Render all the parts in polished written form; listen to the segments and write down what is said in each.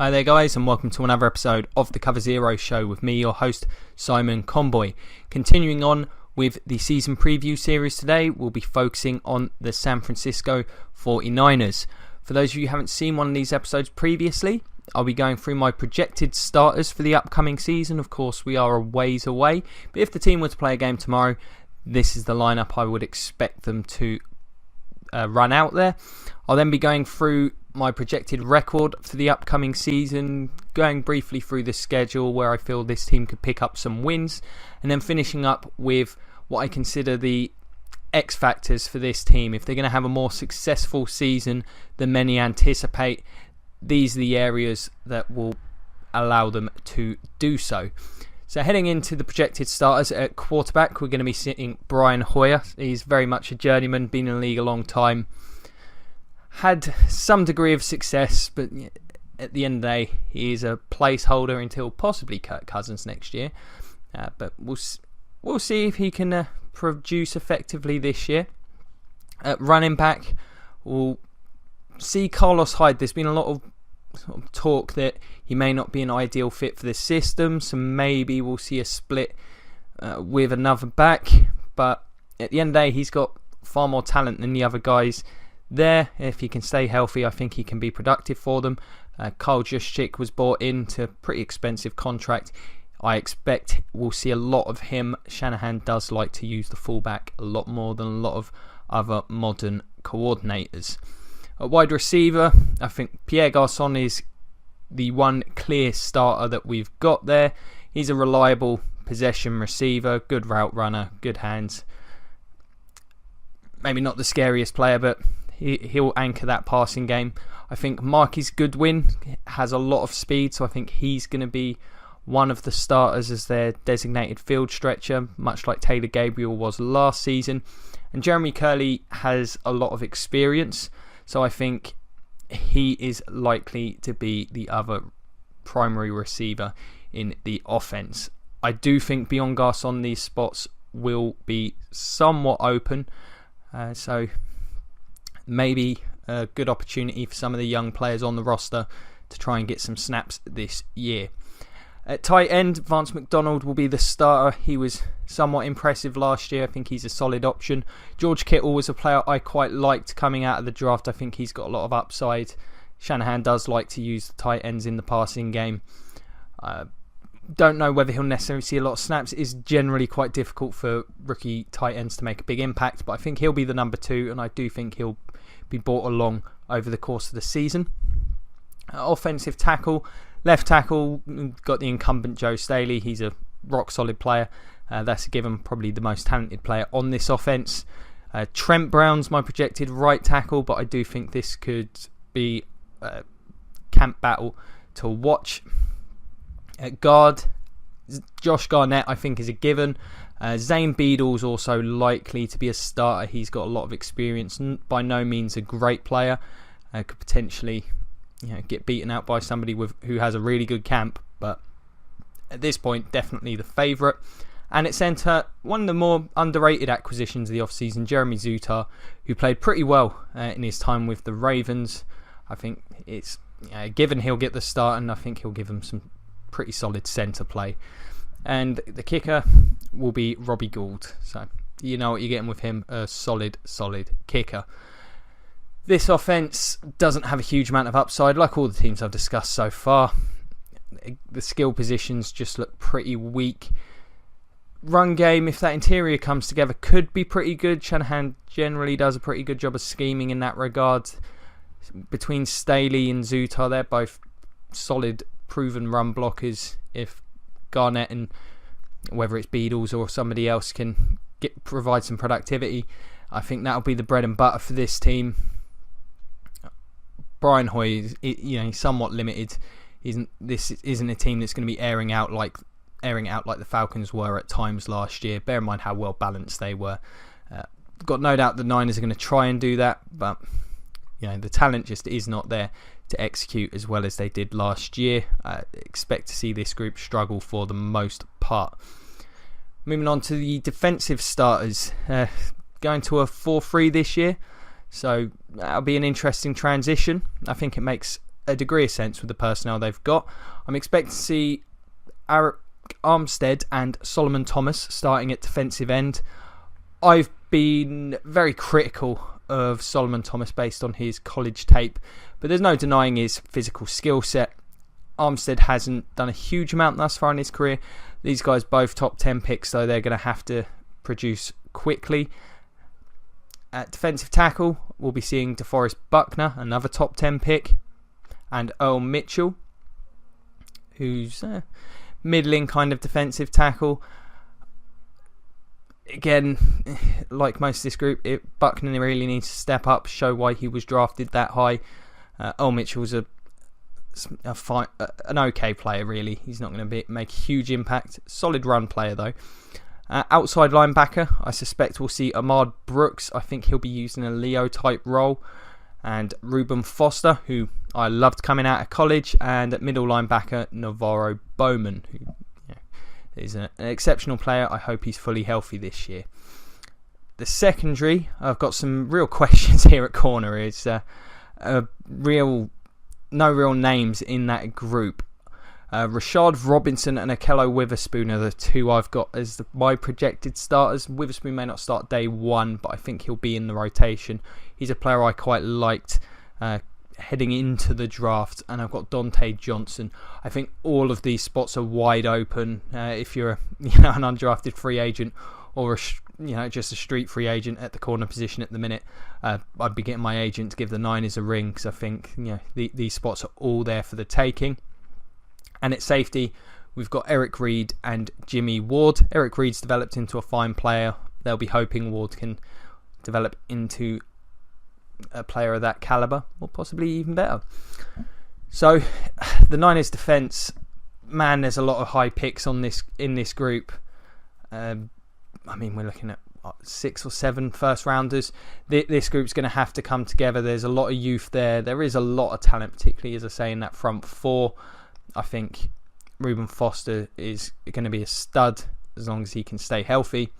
Hi there guys, and welcome to another episode of the Cover Zero Show with me, your host Simon Conboy. Continuing on with the season preview series today, we'll be focusing on the San Francisco 49ers. For those of you who haven't seen one of these episodes previously, I'll be going through my projected starters for the upcoming season. Of course, we are a ways away, but if the team were to play a game tomorrow, this is the lineup I would expect them to run out there. I'll then be going through my projected record for the upcoming season, going briefly through the schedule where I feel this team could pick up some wins, and then finishing up with what I consider the X factors for this team. If they're going to have a more successful season than many anticipate, these are the areas that will allow them to do so. So heading into the projected starters at quarterback, we're going to be sitting Brian Hoyer. He's very much a journeyman, been in the league a long time. Had some degree of success, but at the end of the day, he is a placeholder until possibly Kirk Cousins next year. But we'll see if he can produce effectively this year. At running back, we'll see Carlos Hyde. There's been a lot of sort of talk that he may not be an ideal fit for this system, so maybe we'll see a split with another back. But at the end of the day, he's got far more talent than the other guys there. If he can stay healthy, I think he can be productive for them. Kyle Juszczyk was bought into a pretty expensive contract. I expect we'll see a lot of him. Shanahan does like to use the fullback a lot more than a lot of other modern coordinators. At wide receiver, I think Pierre Garçon is the one clear starter that we've got there. He's a reliable possession receiver, good route runner, good hands. Maybe not the scariest player, but he'll anchor that passing game. I think Marquise Goodwin has a lot of speed, so I think he's going to be one of the starters as their designated field stretcher, much like Taylor Gabriel was last season. And Jeremy Curley has a lot of experience, so I think he is likely to be the other primary receiver in the offense. I do think beyond Garçon, these spots will be somewhat open, so maybe a good opportunity for some of the young players on the roster to try and get some snaps this year. At tight end, Vance McDonald will be the starter. He was somewhat impressive last year. I think he's a solid option. George Kittle was a player I quite liked coming out of the draft. I think he's got a lot of upside. Shanahan does like to use the tight ends in the passing game. Don't know whether he'll necessarily see a lot of snaps. It is generally quite difficult for rookie tight ends to make a big impact, but I think he'll be the number 2, and I do think he'll be brought along over the course of the season. Offensive tackle, left tackle, got the incumbent Joe Staley. He's a rock solid player. That's a given, probably the most talented player on this offense. Trent Brown's my projected right tackle, but I do think this could be a camp battle to watch. At guard, Josh Garnett I think is a given. Zane Beadle's also likely to be a starter. He's got a lot of experience, by no means a great player. Could potentially get beaten out by somebody who has a really good camp, but at this point definitely the favourite. And at centre, one of the more underrated acquisitions of the offseason, Jeremy Zutar, who played pretty well in his time with the Ravens. I think it's given he'll get the start, and I think he'll give them some pretty solid centre play. And the kicker will be Robbie Gould. So you know what you're getting with him, a solid kicker. This offense doesn't have a huge amount of upside, like all the teams I've discussed so far. The skill positions just look pretty weak. Run game, if that interior comes together, could be pretty good. Shanahan generally does a pretty good job of scheming in that regard. Between Staley and Zutar, they're both solid, proven run blockers. If Garnett and whether it's Beadles or somebody else can provide some productivity, I think that'll be the bread and butter for this team. Brian Hoyer, he's somewhat limited. This isn't a team that's going to be airing out like the Falcons were at times last year. Bear in mind how well balanced they were. Got no doubt the Niners are going to try and do that, but the talent just is not there to execute as well as they did last year. I expect to see this group struggle for the most part. Moving on to the defensive starters, going to a 4-3 this year, so that'll be an interesting transition. I think it makes a degree of sense with the personnel they've got. I'm expecting to see Eric Armstead and Solomon Thomas starting at defensive end. I've been very critical of Solomon Thomas based on his college tape, but there's no denying his physical skill set. Armstead hasn't done a huge amount thus far in his career. These guys both top 10 picks, so they're going to have to produce quickly. At defensive tackle, we'll be seeing DeForest Buckner, another top 10 pick, and Earl Mitchell, who's a middling kind of defensive tackle. Again, like most of this group, Buckner really needs to step up, show why he was drafted that high. Earl Mitchell's an okay player, really. He's not going to make a huge impact. Solid run player, though. Outside linebacker, I suspect we'll see Ahmad Brooks. I think he'll be used in a Leo-type role. And Reuben Foster, who I loved coming out of college. And at middle linebacker, Navarro Bowman, who is an exceptional player. I hope he's fully healthy this year. The secondary, I've got some real questions here at corner. It's no real names in that group. Rashard Robinson and Akello Witherspoon are the two I've got as my projected starters. Witherspoon may not start day one, but I think he'll be in the rotation. He's a player I quite liked heading into the draft, and I've got Dante Johnson. I think all of these spots are wide open. If you're an undrafted free agent or just a street free agent at the corner position at the minute, I'd be getting my agent to give the Niners a ring, because I think these spots are all there for the taking. And at safety, we've got Eric Reed and Jimmy Ward. Eric Reed's developed into a fine player. They'll be hoping Ward can develop into a player of that caliber, or possibly even better. So, the Niners defence, man, there's a lot of high picks in this group. We're looking at 6 or 7 first rounders. This group's going to have to come together. There's a lot of youth there. There is a lot of talent, particularly, as I say, in that front four. I think Reuben Foster is going to be a stud as long as he can stay healthy.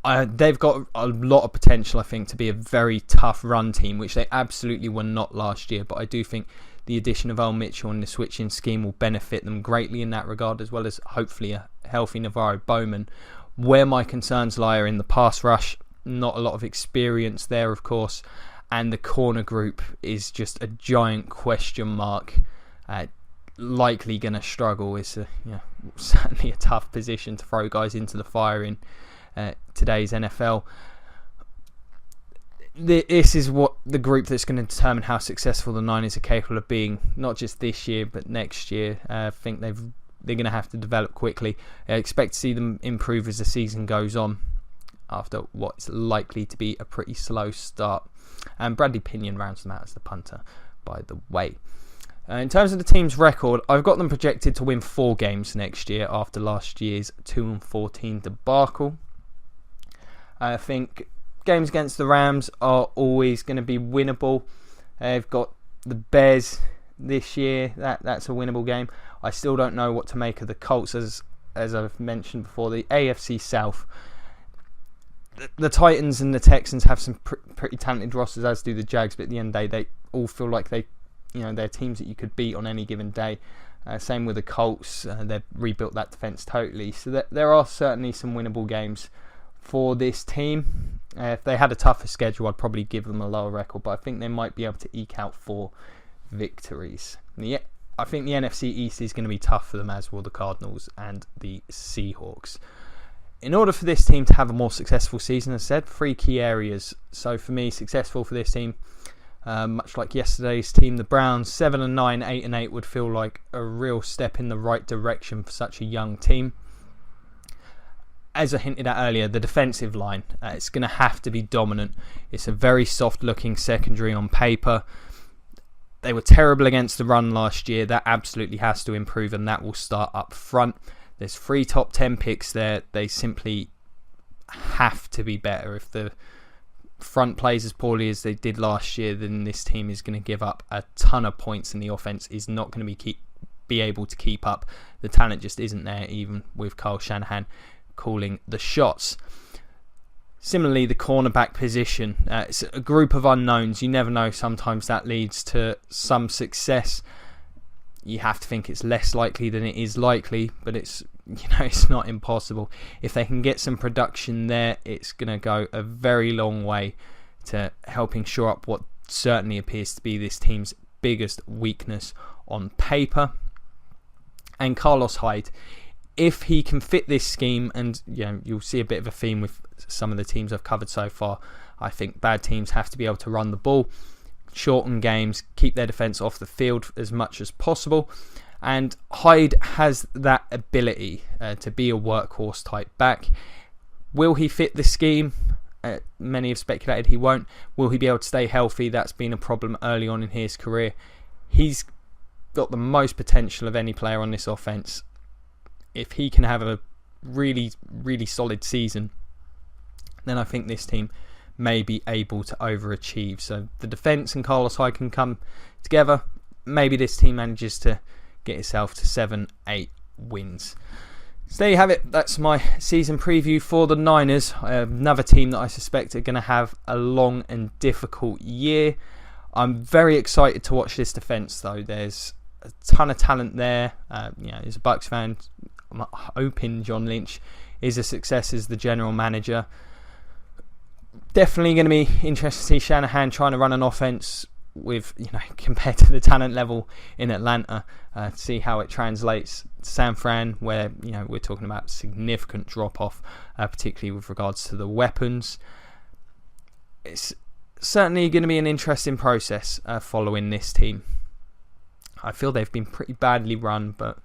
They've got a lot of potential, I think, to be a very tough run team, which they absolutely were not last year. But I do think the addition of Earl Mitchell and the switching scheme will benefit them greatly in that regard, as well as hopefully a healthy Navarro Bowman. Where my concerns lie are in the pass rush. Not a lot of experience there, of course. And the corner group is just a giant question mark. Likely going to struggle. It's certainly a tough position to throw guys into the fire in today's NFL. This is what the group that's going to determine how successful the Niners are capable of being, not just this year but next year. I think they're going to have to develop quickly. I expect to see them improve as the season goes on after what's likely to be a pretty slow start. And Bradley Pinion rounds them out as the punter, by the way. In terms of the team's record, I've got them projected to win 4 games next year after last year's 2-14 debacle. I think games against the Rams are always going to be winnable. They've got the Bears this year. That's a winnable game. I still don't know what to make of the Colts, as I've mentioned before. The AFC South, the Titans and the Texans have some pretty talented rosters, as do the Jags, but at the end of the day, they all feel like they're teams that you could beat on any given day. Same with the Colts. They've rebuilt that defence totally. So there are certainly some winnable games for this team. If they had a tougher schedule, I'd probably give them a lower record, but I think they might be able to eke out 4 victories. I think the NFC East is going to be tough for them, as will the Cardinals and the Seahawks. In order for this team to have a more successful season, as I said, 3 key areas. So for me, successful for this team, much like yesterday's team, the Browns, 7-9, 8-8 would feel like a real step in the right direction for such a young team. As I hinted at earlier, the defensive line, it's going to have to be dominant. It's a very soft-looking secondary on paper. They were terrible against the run last year. That absolutely has to improve, and that will start up front. There's 3 top 10 picks there. They simply have to be better. If the front plays as poorly as they did last year, then this team is going to give up a ton of points, and the offense is not going to be able to keep up. The talent just isn't there, even with Kyle Shanahan calling the shots. Similarly, the cornerback position, it's a group of unknowns. You never know. Sometimes that leads to some success. You have to think it's less likely than it is likely, but it's not impossible. If they can get some production there, it's going to go a very long way to helping shore up what certainly appears to be this team's biggest weakness on paper. And Carlos Hyde, if he can fit this scheme, and you'll see a bit of a theme with some of the teams I've covered so far. I think bad teams have to be able to run the ball, shorten games, keep their defence off the field as much as possible. And Hyde has that ability to be a workhorse type back. Will he fit the scheme? Many have speculated he won't. Will he be able to stay healthy? That's been a problem early on in his career. He's got the most potential of any player on this offence. If he can have a really, really solid season, then I think this team may be able to overachieve. So the defence and Carlos Hyde can come together. Maybe this team manages to get itself to 7-8 wins. So there you have it. That's my season preview for the Niners. Another team that I suspect are going to have a long and difficult year. I'm very excited to watch this defence, though. There's a ton of talent there. As a Bucs fan, I'm hoping John Lynch is a success as the general manager. Definitely going to be interesting to see Shanahan trying to run an offense with, compared to the talent level in Atlanta, to see how it translates to San Fran, where, we're talking about significant drop-off, particularly with regards to the weapons. It's certainly going to be an interesting process following this team. I feel they've been pretty badly run, but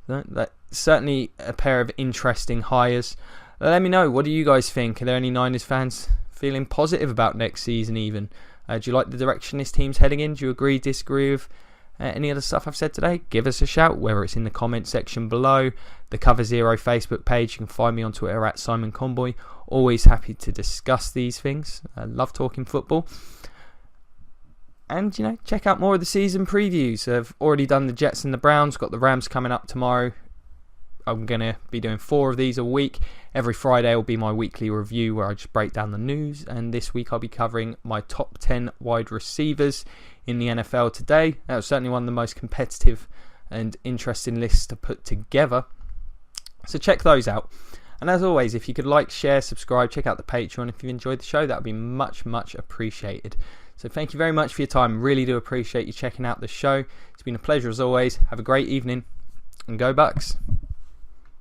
that's certainly a pair of interesting hires. Let me know, what do you guys think? Are there any Niners fans feeling positive about next season even? Do you like the direction this team's heading in? Do you agree, disagree with any other stuff I've said today? Give us a shout, whether it's in the comment section below, the Cover Zero Facebook page. You can find me on Twitter at Simon Conboy. Always happy to discuss these things. I love talking football. And, check out more of the season previews. I've already done the Jets and the Browns. Got the Rams coming up tomorrow. I'm going to be doing 4 of these a week. Every Friday will be my weekly review where I just break down the news. And this week I'll be covering my top 10 wide receivers in the NFL today. That was certainly one of the most competitive and interesting lists to put together. So check those out. And as always, if you could like, share, subscribe, check out the Patreon if you've enjoyed the show. That would be much, much appreciated. So thank you very much for your time. Really do appreciate you checking out the show. It's been a pleasure as always. Have a great evening and go Bucks.